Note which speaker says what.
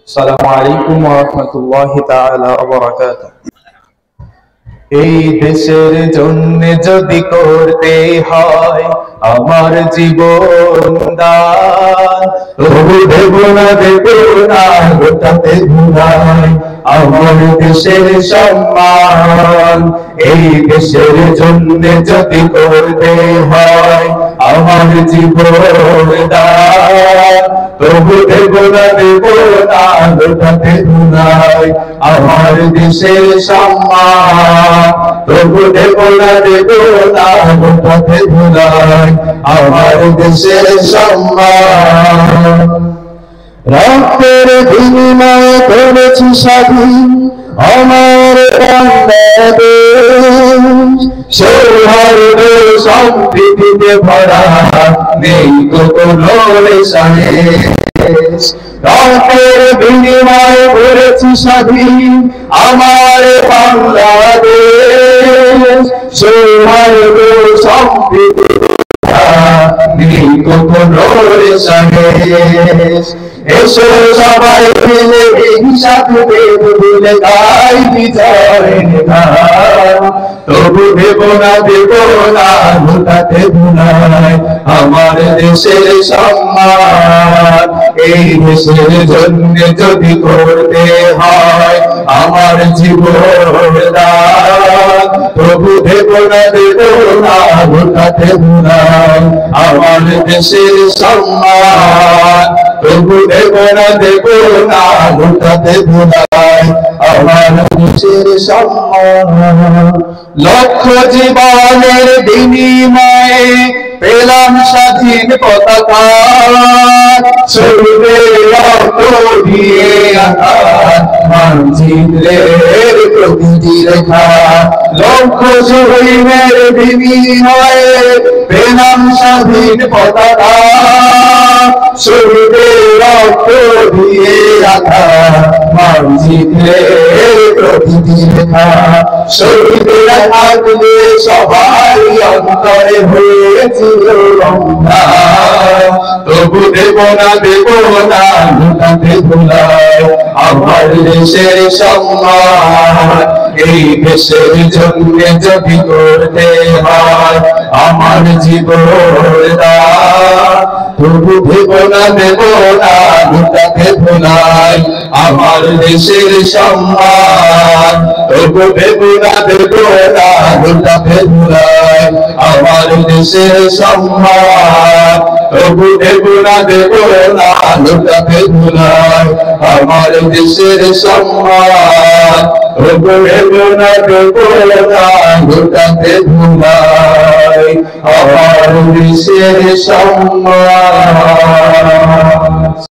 Speaker 1: আসসালামু আলাইকুম ওয়া রাহমাতুল্লাহি তাআলা ওয়া বারাকাতুহু। এই দেশের জন্য যদি করতে হয় আমার জীবন দান, তবু দেব না গোটাতে ভুলাই আমার দেশের সম্মান। এই দেশের জন্য যদি করতে হয় আমার জীবন দান, তবু দেব না গোটাতে ভুলাই আমার দেশের সম্মান। তবু দেব না গোটাতে ভুলাই আমার দেশের সম্মান। রক্তের বিনিময়ে করেছি স্বাধীন আমার বাংলাদেশ, সৌহার্দ সম্প্রীতিতে ভরা নেই তো কোনো রেশ। রক্তের বিনিময়ে করেছি স্বাধীন আমার বাংলাদেশ, সৌহার্দ সম্প্রীতি নেই তো কোনো রেশ। এসো সবাই মিলে হিসাব দেব বলে গাই বিজয়ের গান, তবু দেব না গোটাতে ভুলাই আমার দেশের সম্মান। এই দেশের জন্য যদি করতে হয় আমার জীবন দান, তবু দেব না গোটাতে ভুলাই আমার দেশের সম্মান। তবু দেব না গোটাতে ভুলাই আমার দেশের সম্মান। লক্ষ জীবনের বিনিময়ে পেলাম স্বাধীন পতাকা, শরীরে রক্ত দিয়ে আঁকা মানচিত্রের প্রতিটি রেখা। লক্ষ শহীদের বিনিময়ে পেলাম স্বাধীন পতাকা, শরীরে রক্ত দিয়ে আঁকা মানচিত্রের প্রতিটি রেখা। শহীদরা থাকলে সবাই অন্তরে হয়েছিল রমজান, তবু দেব না গোটাতে ভুলাই আমার দেশের সম্মান। এই দেশের জন্য যদি করতে হয় আমার জীবন দান, তবু দেব না গোটাতে ভুলাই আমার দেশের সম্মান। তবু দেব না গোটাতে ভুলাই আমার দেশের সম্মান। তবু দেব না গোটাতে ভুলাই আমার দেশের সম্মান। তবু দেব না গোটাতে ভুলাই আমার দেশের সম্মান।